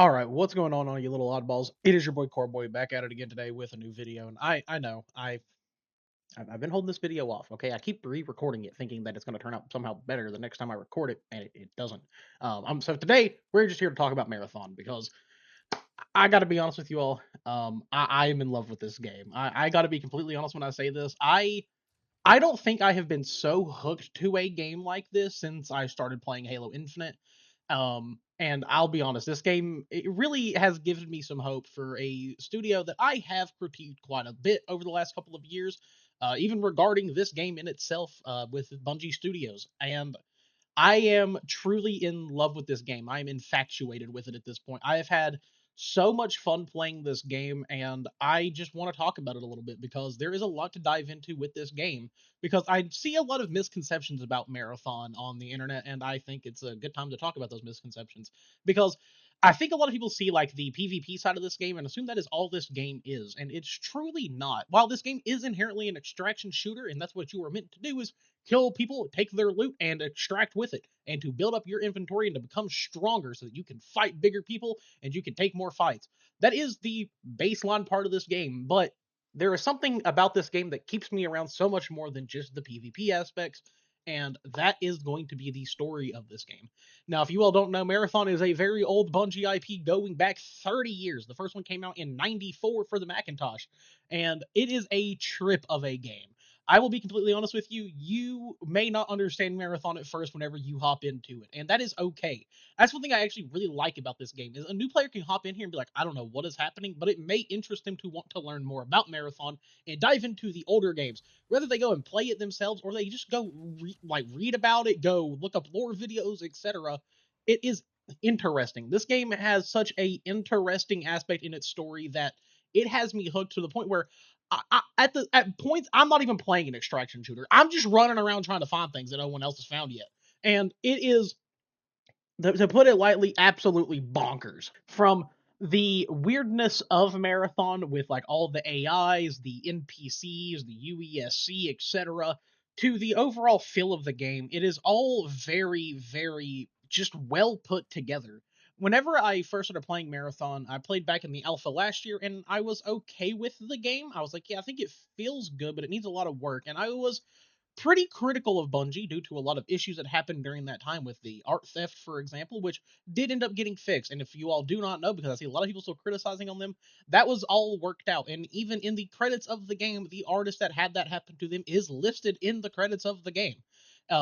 All right, what's going on, all you little oddballs? It is your boy Coreboy back at it again today with a new video, and I know I've been holding this video off. Okay, I keep re-recording it, thinking that it's going to turn out somehow better the next time I record it, and it doesn't. So today we're just here to talk about Marathon because I got to be honest with you all. I am in love with this game. I got to be completely honest when I say this. I don't think I have been so hooked to a game like this since I started playing Halo Infinite. And I'll be honest, this game it really has given me some hope for a studio that I have critiqued quite a bit over the last couple of years, even regarding this game in itself with Bungie Studios. And I am truly in love with this game. I am infatuated with it at this point. I have had so much fun playing this game, and I just want to talk about it a little bit because there is a lot to dive into with this game. Because I see a lot of misconceptions about Marathon on the internet, and I think it's a good time to talk about those misconceptions. Because I think a lot of people see like the PvP side of this game and assume that is all this game is, and it's truly not. While this game is inherently an extraction shooter, and that's what you were meant to do is kill people, take their loot, and extract with it, and to build up your inventory and to become stronger so that you can fight bigger people and you can take more fights. That is the baseline part of this game, but there is something about this game that keeps me around so much more than just the PvP aspects, and that is going to be the story of this game. Now, if you all don't know, Marathon is a very old Bungie IP going back 30 years. The first one came out in 94 for the Macintosh, and it is a trip of a game. I will be completely honest with you. You may not understand Marathon at first whenever you hop into it, and that is okay. That's one thing I actually really like about this game is a new player can hop in here and be like, I don't know what is happening, but it may interest them to want to learn more about Marathon and dive into the older games. Whether they go and play it themselves or they just go read about it, go look up lore videos, etc. It is interesting. This game has such a interesting aspect in its story that it has me hooked to the point where at points I'm not even playing an extraction shooter. I'm just running around trying to find things that no one else has found yet, and it is, to put it lightly, absolutely bonkers. From the weirdness of Marathon with like all the AIs, the NPCs, the UESC, etc., to the overall feel of the game, it is all very, very just well put together. Whenever I first started playing Marathon, I played back in the alpha last year and I was okay with the game. I was like, yeah, I think it feels good, but it needs a lot of work. And I was pretty critical of Bungie due to a lot of issues that happened during that time with the art theft, for example, which did end up getting fixed. And if you all do not know, because I see a lot of people still criticizing on them, that was all worked out. And even in the credits of the game, the artist that had that happen to them is listed in the credits of the game.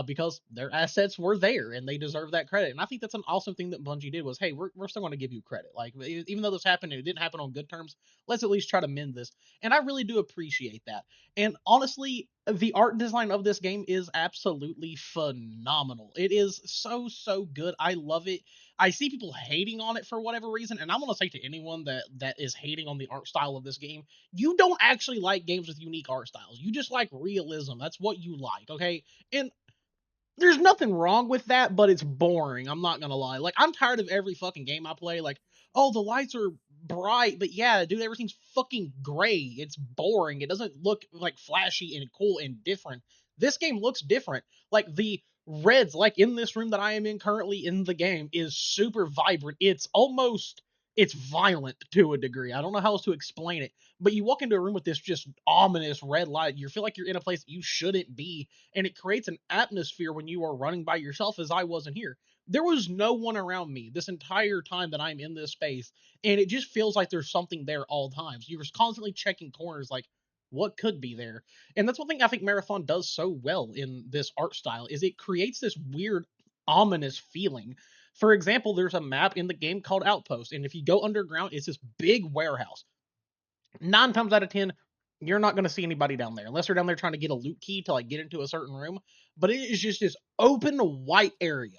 Because their assets were there and they deserve that credit. And I think that's an awesome thing that Bungie did was, hey, we're still going to give you credit. Like, even though this happened and it didn't happen on good terms, let's at least try to mend this. And I really do appreciate that. And honestly, the art design of this game is absolutely phenomenal. It is so, so good. I love it. I see people hating on it for whatever reason, and I'm gonna say to anyone that is hating on the art style of this game, you don't actually like games with unique art styles. You just like realism. That's what you like, okay? And there's nothing wrong with that, but it's boring. I'm not gonna lie. Like, I'm tired of every fucking game I play. Like, oh, the lights are bright, but yeah, dude, everything's fucking gray. It's boring. It doesn't look like flashy and cool and different. This game looks different. Like the reds, like in this room that I am in currently in the game, is super vibrant. It's violent to a degree. I don't know how else to explain it, but you walk into a room with this just ominous red light, you feel like you're in a place that you shouldn't be, and it creates an atmosphere when you are running by yourself, as I wasn't here. There was no one around me this entire time that I'm in this space, and it just feels like there's something there all times. You're constantly checking corners like, what could be there? And that's one thing I think Marathon does so well in this art style is it creates this weird ominous feeling. For example, there's a map in the game called Outpost, and if you go underground, it's this big warehouse. 9 times out of 10, you're not going to see anybody down there unless they're down there trying to get a loot key to like get into a certain room. But it is just this open white area,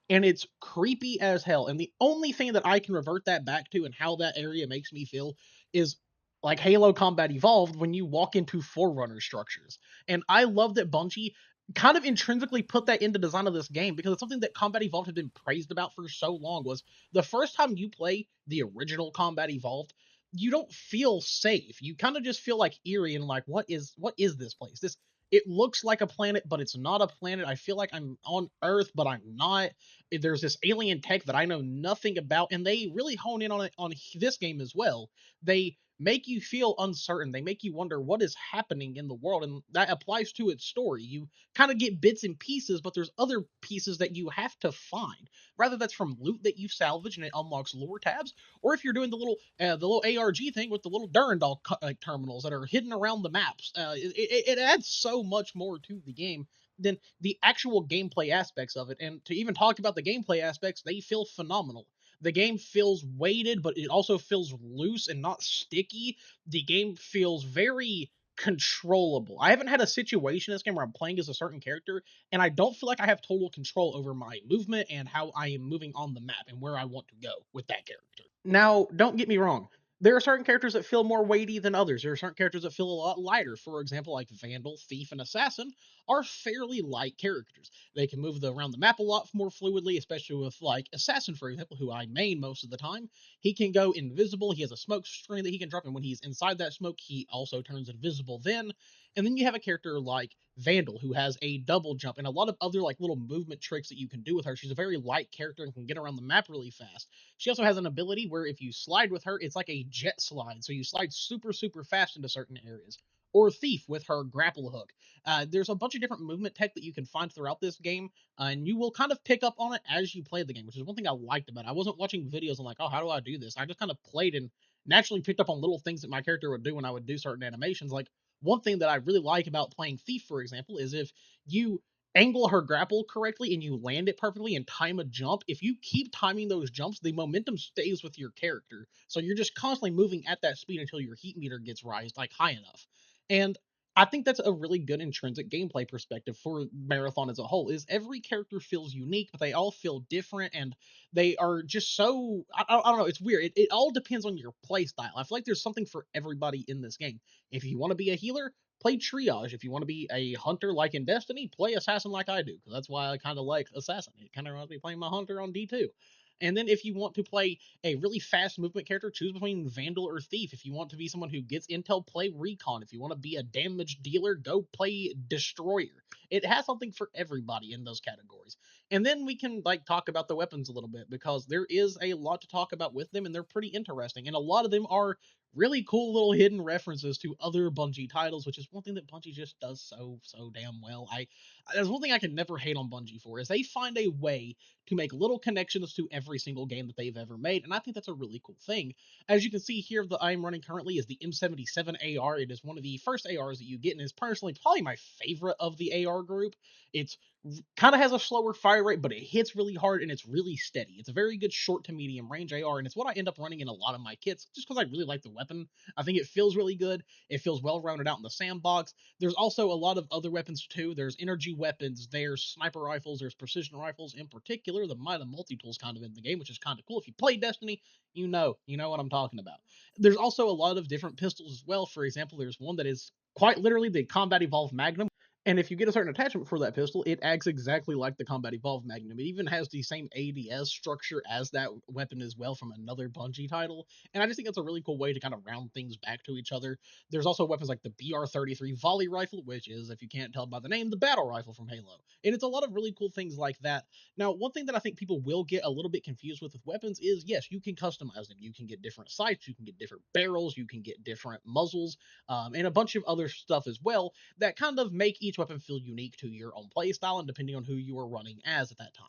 and it's creepy as hell. And the only thing that I can revert that back to and how that area makes me feel is like Halo Combat Evolved when you walk into Forerunner structures. And I love that Bungie kind of intrinsically put that into design of this game because it's something that Combat Evolved had been praised about for so long was the first time you play the original Combat Evolved, you don't feel safe. You kind of just feel like eerie and like what is this place? This it looks like a planet, but it's not a planet. I feel like I'm on Earth, but I'm not. There's this alien tech that I know nothing about, and they really hone in on it on this game as well. They make you feel uncertain. They make you wonder what is happening in the world, and that applies to its story. You kind of get bits and pieces, but there's other pieces that you have to find. Rather that's from loot that you salvage and it unlocks lore tabs, or if you're doing the little ARG thing with the little Durandal terminals that are hidden around the maps. It adds so much more to the game than the actual gameplay aspects of it. And to even talk about the gameplay aspects, they feel phenomenal. The game feels weighted, but it also feels loose and not sticky. The game feels very controllable. I haven't had a situation in this game where I'm playing as a certain character and I don't feel like I have total control over my movement and how I am moving on the map and where I want to go with that character. Now, don't get me wrong. There are certain characters that feel more weighty than others. There are certain characters that feel a lot lighter. For example, like Vandal, Thief, and Assassin are fairly light characters. They can move around the map a lot more fluidly, especially with like Assassin, for example, who I main most of the time. He can go invisible. He has a smoke screen that he can drop, and when he's inside that smoke, he also turns invisible then. And then you have a character like Vandal, who has a double jump and a lot of other like little movement tricks that you can do with her. She's a very light character and can get around the map really fast. She also has an ability where if you slide with her, it's like a jet slide. So you slide super, super fast into certain areas. Or Thief with her grapple hook. There's a bunch of different movement tech that you can find throughout this game, and you will kind of pick up on it as you play the game, which is one thing I liked about it. I wasn't watching videos and like, oh, how do I do this? I just kind of played and naturally picked up on little things that my character would do when I would do certain animations. Like one thing that I really like about playing Thief, for example, is if you angle her grapple correctly and you land it perfectly and time a jump, if you keep timing those jumps, the momentum stays with your character. So you're just constantly moving at that speed until your heat meter gets raised like high enough. And I think that's a really good intrinsic gameplay perspective for Marathon as a whole. Is every character feels unique, but they all feel different, and they are just so I don't know. It's weird. It all depends on your play style. I feel like there's something for everybody in this game. If you want to be a healer, play triage. If you want to be a hunter like in Destiny, play assassin like I do, because that's why I kind of like assassin. It kind of reminds me of playing my hunter on D2. And then if you want to play a really fast movement character, choose between Vandal or Thief. If you want to be someone who gets intel, play Recon. If you want to be a damage dealer, go play Destroyer. It has something for everybody in those categories. And then we can like talk about the weapons a little bit because there is a lot to talk about with them and they're pretty interesting. And a lot of them are really cool little hidden references to other Bungie titles, which is one thing that Bungie just does so damn well. I There's one thing I can never hate on Bungie for is they find a way to make little connections to every single game that they've ever made, and I think that's a really cool thing. As you can see here, that I'm running currently is the M77 AR. It is one of the first ARs that you get, and is personally probably my favorite of the AR group. It's kind of has a slower fire rate, but it hits really hard and it's really steady. It's a very good short to medium range AR, and it's what I end up running in a lot of my kits just because I really like the weapon. I think it feels really good. It feels well rounded out in the sandbox. There's also a lot of other weapons too. There's energy weapons, there's sniper rifles, there's precision rifles. In particular, the Mida multi-tool's kind of in the game, which is kind of cool. If you play Destiny, you know what I'm talking about. There's also a lot of different pistols as well. For example, there's one that is quite literally the Combat Evolved Magnum. And if you get a certain attachment for that pistol, it acts exactly like the Combat Evolved Magnum. It even has the same ADS structure as that weapon as well from another Bungie title. And I just think that's a really cool way to kind of round things back to each other. There's also weapons like the BR-33 volley rifle, which is, if you can't tell by the name, the battle rifle from Halo. And it's a lot of really cool things like that. Now, one thing that I think people will get a little bit confused with weapons is, yes, you can customize them. You can get different sights, you can get different barrels, you can get different muzzles, and a bunch of other stuff as well that kind of make each weapon feel unique to your own playstyle and depending on who you are running as at that time.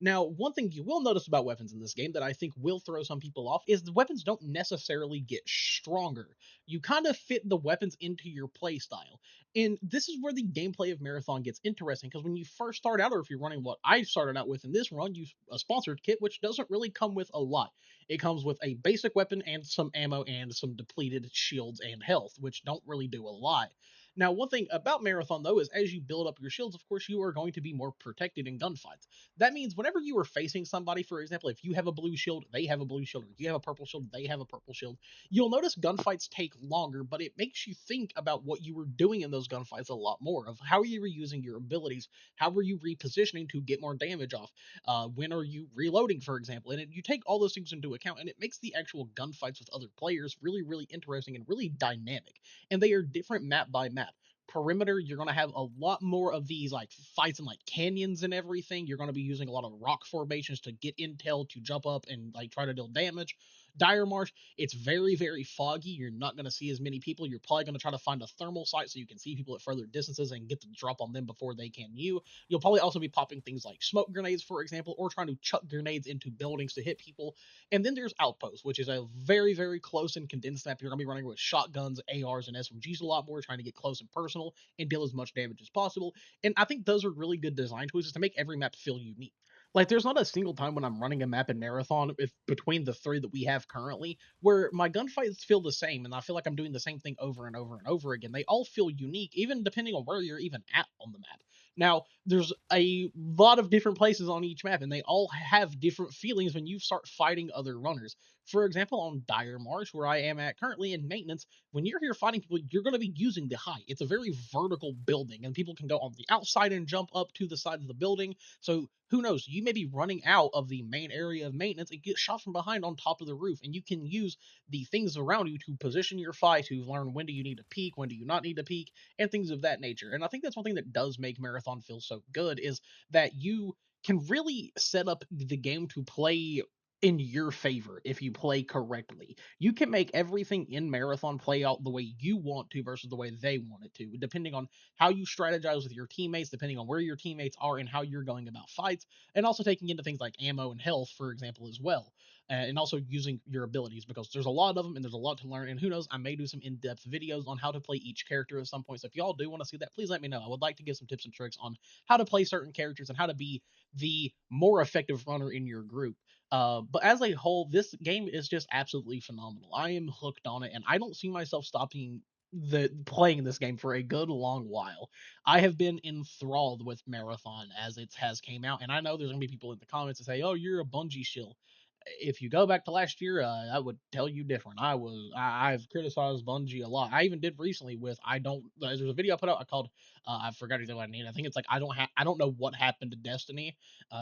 Now, one thing you will notice about weapons in this game that I think will throw some people off is the weapons don't necessarily get stronger. You kind of fit the weapons into your playstyle. And this is where the gameplay of Marathon gets interesting because when you first start out, or if you're running what I started out with in this run, you a sponsored kit, which doesn't really come with a lot. It comes with a basic weapon and some ammo and some depleted shields and health, which don't really do a lot. Now, one thing about Marathon, though, is as you build up your shields, of course, you are going to be more protected in gunfights. That means whenever you are facing somebody, for example, if you have a blue shield, they have a blue shield, or if you have a purple shield, they have a purple shield, you'll notice gunfights take longer, but it makes you think about what you were doing in those gunfights a lot more of how you were using your abilities, how were you repositioning to get more damage off, when are you reloading, for example, and you take all those things into account, and it makes the actual gunfights with other players really, really interesting and really dynamic, and they are different map by map. perimeter. You're going to have a lot more of these like fights in like canyons and everything. You're going to be using a lot of rock formations to get intel to jump up and like try to deal damage. Dire Marsh, it's very, very foggy. You're not going to see as many people. You're probably going to try to find a thermal site so you can see people at further distances and get the drop on them before they can you. You'll probably also be popping things like smoke grenades, for example, or trying to chuck grenades into buildings to hit people. And then there's Outpost, which is a very, very close and condensed map. You're going to be running with shotguns, ARs, and SMGs a lot more, trying to get close and personal and deal as much damage as possible. And I think those are really good design choices to make every map feel unique. Like, there's not a single time when I'm running a map in Marathon, if between the three that we have currently, where my gunfights feel the same, and I feel like I'm doing the same thing over and over and over again. They all feel unique, even depending on where you're even at on the map. Now, there's a lot of different places on each map, and they all have different feelings when you start fighting other runners. For example, on Dire Marsh, where I am at currently in maintenance, when you're here fighting people, you're going to be using the height. It's a very vertical building, and people can go on the outside and jump up to the side of the building. So who knows? You may be running out of the main area of maintenance and get shot from behind on top of the roof, and you can use the things around you to position your fight, to learn when do you need to peek, when do you not need to peek, and things of that nature. And I think that's one thing that does make Marathon feel so good is that you can really set up the game to play in your favor if you play correctly. You can make everything in Marathon play out the way you want to versus the way they want it to, depending on how you strategize with your teammates, depending on where your teammates are and how you're going about fights, and also taking into things like ammo and health, for example, as well. And also using your abilities because there's a lot of them and there's a lot to learn. And who knows, I may do some in depth videos on how to play each character at some point. So if y'all do want to see that, please let me know. I would like to give some tips and tricks on how to play certain characters and how to be the more effective runner in your group. But as a whole, this game is just absolutely phenomenal. I am hooked on it, and I don't see myself stopping the playing this game for a good long while. I have been enthralled with Marathon as it has came out, and I know there's gonna be people in the comments that say, "Oh, you're a Bungie shill." If you go back to last year, I would tell you different. I've criticized Bungie a lot. I even did recently with I don't. There's a video I put out. I called I forgot exactly what I named. I think it's like I don't know what happened to Destiny,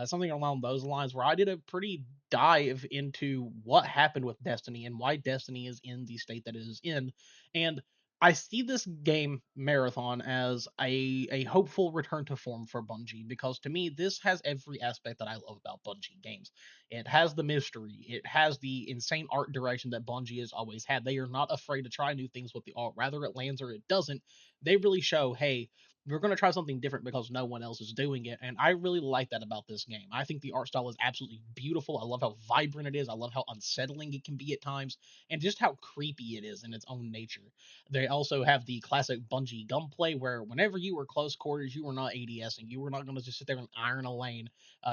something along those lines. Where I did a pretty dive into what happened with Destiny and why Destiny is in the state that it is in, and I see this game Marathon as a hopeful return to form for Bungie because to me this has every aspect that I love about Bungie games. It has the mystery. It has the insane art direction that Bungie has always had. They are not afraid to try new things with the art. Rather it lands or it doesn't. They really show, hey, we're going to try something different because no one else is doing it. And I really like that about this game. I think the art style is absolutely beautiful. I love how vibrant it is. I love how unsettling it can be at times and just how creepy it is in its own nature. They also have the classic Bungie gunplay where whenever you were close quarters, you were not ADSing. You were not going to just sit there and iron a lane.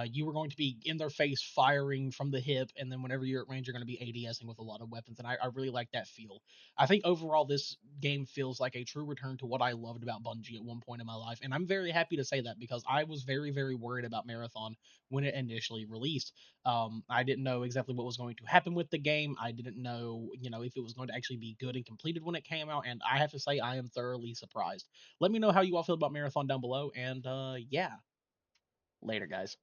You were going to be in their face firing from the hip, and then whenever you're at range, you're going to be ADSing with a lot of weapons, and I really like that feel. I think overall, this game feels like a true return to what I loved about Bungie at one point in my life, and I'm very happy to say that because I was very, very worried about Marathon when it initially released. I didn't know exactly what was going to happen with the game. I didn't know, if it was going to actually be good and completed when it came out, and I have to say I am thoroughly surprised. Let me know how you all feel about Marathon down below, and yeah, later, guys.